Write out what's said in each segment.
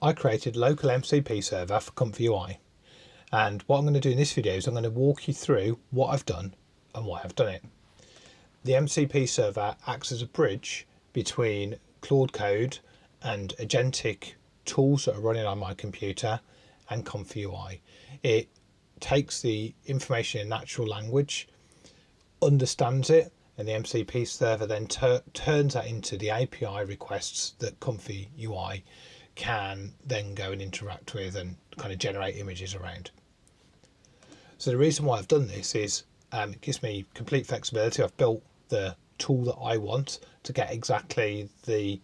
I created a local MCP server for ComfyUI, and what I'm going to do in this video is I'm going to walk you through what I've done and why I've done it. The MCP server acts as a bridge between Claude code and agentic tools that are running on my computer and ComfyUI. It takes the information in natural language, understands it, and the MCP server then turns that into the API requests that ComfyUI can then go and interact with and kind of generate images around. So the reason why I've done this is it gives me complete flexibility. I've built the tool that I want to get exactly the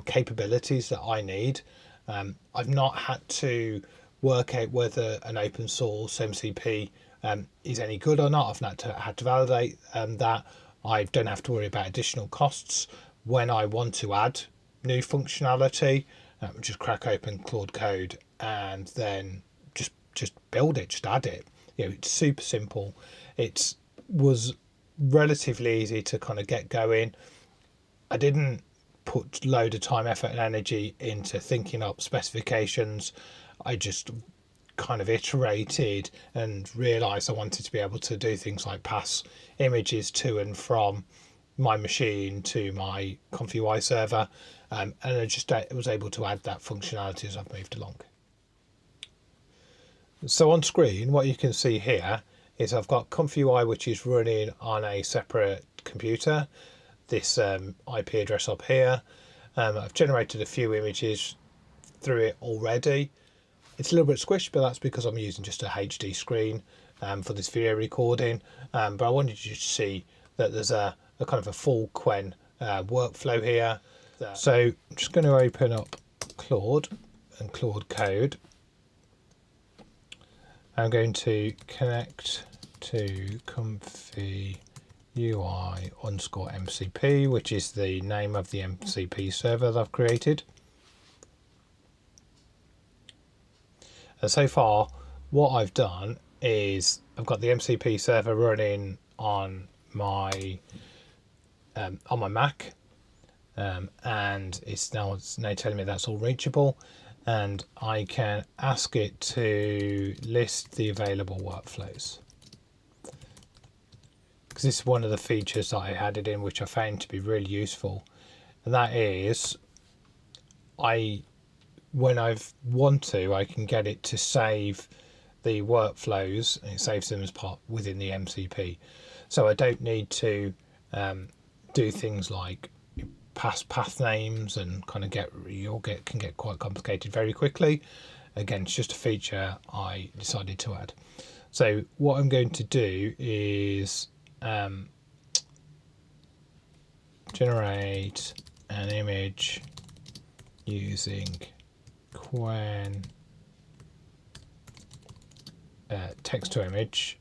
capabilities that I need. I've not had to work out whether an open source MCP is any good or not. I've not had to validate that. I don't have to worry about additional costs. When I want to add new functionality, just crack open Claude code and then just build it, just add it. You know, it's super simple. It was relatively easy to kind of get going. I didn't put load of time, effort and energy into thinking up specifications. I just kind of iterated and realized I wanted to be able to do things like pass images to and from my machine to my ComfyUI server, and I just was able to add that functionality as I've moved along. So on screen, what you can see here is I've got ComfyUI, which is running on a separate computer. This IP address up here. I've generated a few images through it already. It's a little bit squished, but that's because I'm using just a HD screen for this video recording. But I wanted you to see that there's a kind of a full Quen workflow here. So I'm just going to open up Claude and Claude code. I'm going to connect to ComfyUI_MCP, which is the name of the MCP server that I've created. And so far, what I've done is I've got the MCP server running on my Mac, and it's now telling me that's all reachable, and I can ask it to list the available workflows. Because this is one of the features that I added in, which I found to be really useful, and that is when I want to, I can get it to save the workflows, and it saves them as part within the MCP. So I don't need to do things like pass path names and kind of can get quite complicated very quickly. Again, it's just a feature I decided to add. So what I'm going to do is generate an image using Quen text to image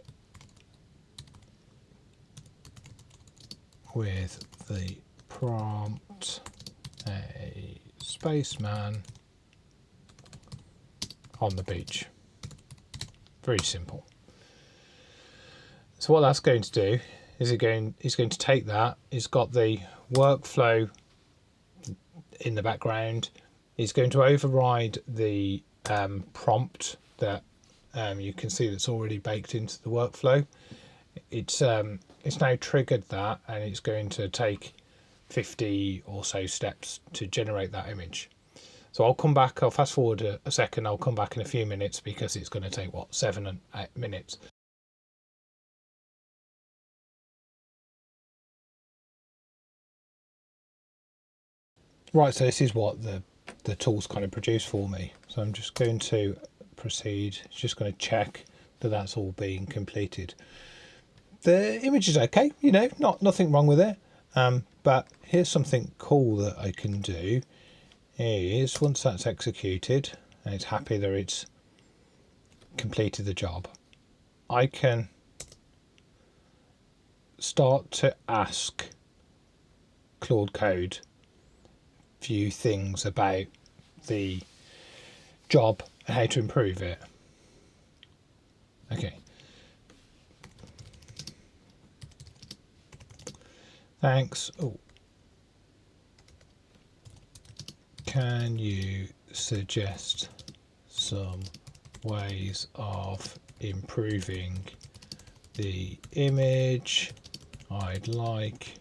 with the prompt a spaceman on the beach. Very simple. So what that's going to do is it's going to take that. It's got the workflow in the background. It's going to override the prompt that you can see that's already baked into the workflow. It's now triggered that, and it's going to take 50 or so steps to generate that image. So I'll come back, I'll fast forward a second, I'll come back in a few minutes because it's going to take, 7 and 8 minutes. Right, so this is what the tool's kind of produced for me. So I'm just going to proceed, just going to check that that's all being completed. The image is okay, you know, nothing wrong with it. But here's something cool that I can do is once that's executed and it's happy that it's completed the job, I can start to ask Claude Code a few things about the job and how to improve it. Okay. Thanks. Oh. can you suggest some ways of improving the image? I'd like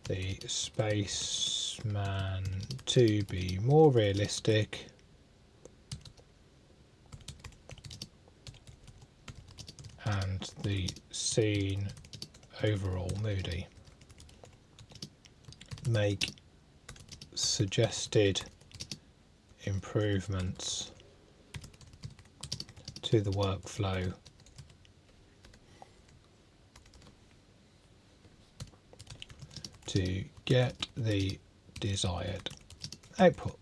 the spaceman to be more realistic and the scene overall moody. Make suggested improvements to the workflow to get the desired output.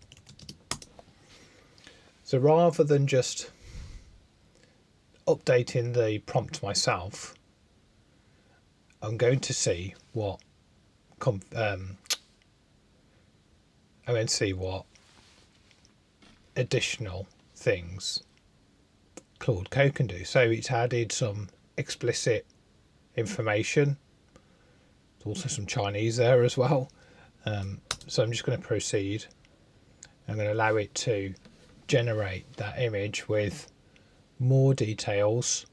So rather than just updating the prompt myself, I'm going to see what additional things Claude Code can do. So it's added some explicit information. There's also some Chinese there as well. So I'm just going to proceed. I'm going to allow it to generate that image with more details,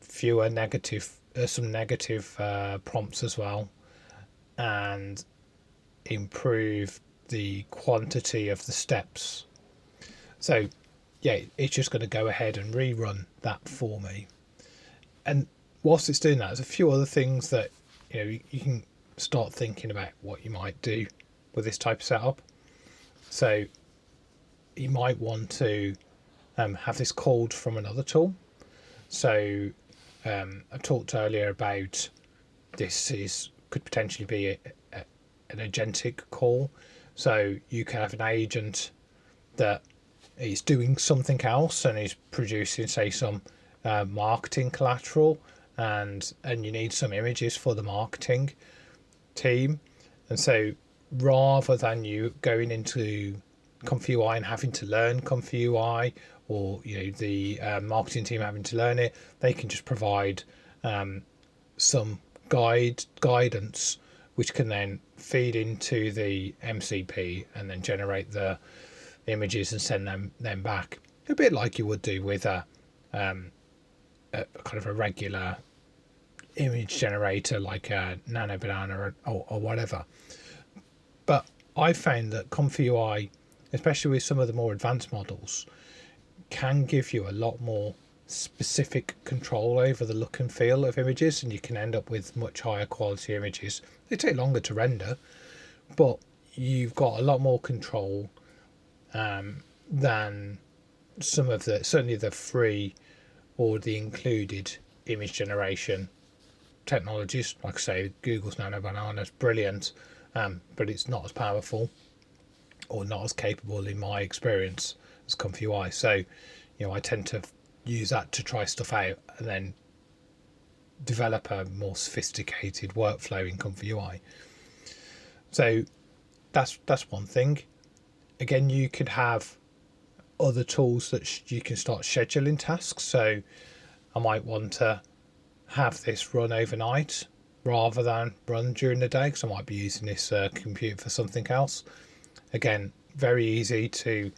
fewer negative, some negative prompts as well, and improve the quantity of the steps. So yeah, it's just going to go ahead and rerun that for me. And whilst it's doing that, there's a few other things that you can start thinking about what you might do with this type of setup. So you might want to have this called from another tool. So I talked earlier about this could potentially be an agentic call. So you can have an agent that is doing something else and is producing, say, some marketing collateral, and you need some images for the marketing team. And so rather than you going into ComfyUI and having to learn ComfyUI, or the marketing team having to learn it, they can just provide some guidance which can then feed into the MCP and then generate the images and send them back, a bit like you would do with a kind of a regular image generator like a Nano Banana or whatever. But I found that ComfyUI, especially with some of the more advanced models, can give you a lot more specific control over the look and feel of images, and you can end up with much higher quality images. They take longer to render, but you've got a lot more control than some of certainly the free or the included image generation technologies. Like I say, Google's Nano Banana is brilliant, but it's not as powerful or not as capable in my experience as ComfyUI. So I tend to use that to try stuff out and then develop a more sophisticated workflow in ComfyUI. So that's one thing. Again, you could have other tools that you can start scheduling tasks. So I might want to have this run overnight rather than run during the day, because I might be using this computer for something else. Again, very easy to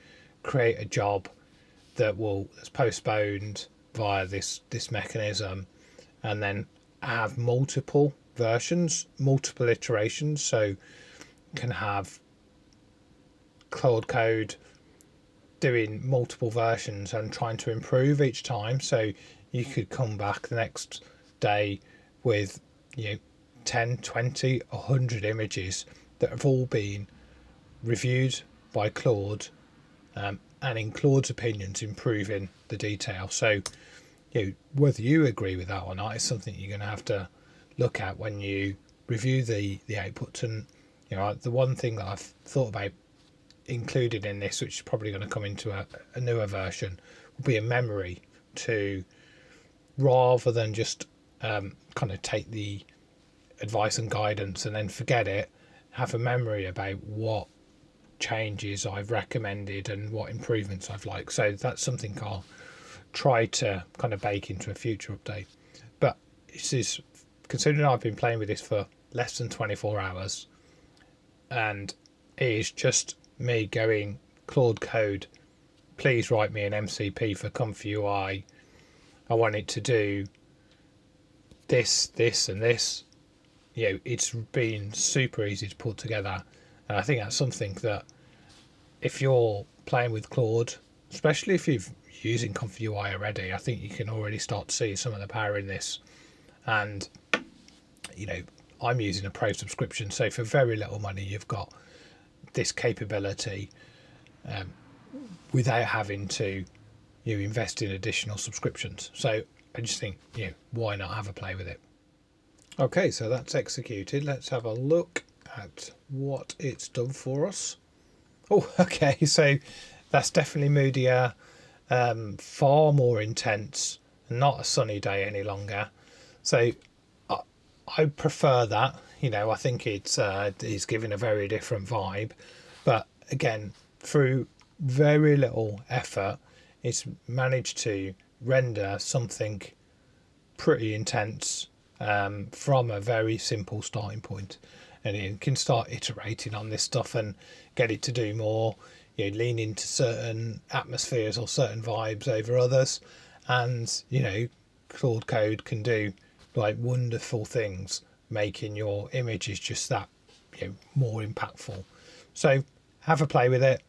create a job that's postponed via this mechanism, and then have multiple versions, multiple iterations. So you can have Claude Code doing multiple versions and trying to improve each time. So you could come back the next day with 10, 20, 100 images that have all been reviewed by Claude, and in Claude's opinions improving the detail. So whether you agree with that or not is something you're going to have to look at when you review the output. And the one thing that I've thought about included in this, which is probably going to come into a newer version, will be a memory to, rather than just kind of take the advice and guidance and then forget it, have a memory about what changes I've recommended and what improvements I've liked. So that's something I'll try to kind of bake into a future update. But this is, considering I've been playing with this for less than 24 hours, and it is just me going, Claude code, please write me an MCP for ComfyUI. I want it to do this, this and this. You know, it's been super easy to put together. And I think that's something that if you're playing with Claude, especially if you're using ComfyUI already, I think you can already start to see some of the power in this. And, you know, I'm using a pro subscription, so for very little money, you've got this capability without having to invest in additional subscriptions. So I just think, why not have a play with it? Okay, so that's executed. Let's have a look at what it's done for us. Oh, okay, so that's definitely moodier, far more intense, not a sunny day any longer. So I prefer that. I think it's giving a very different vibe. But again, through very little effort, it's managed to render something pretty intense from a very simple starting point. And you can start iterating on this stuff and get it to do more, lean into certain atmospheres or certain vibes over others. And, Claude Code can do like wonderful things, making your images just that, more impactful. So have a play with it.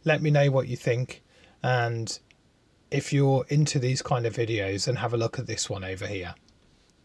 Let me know what you think. And if you're into these kind of videos, then have a look at this one over here.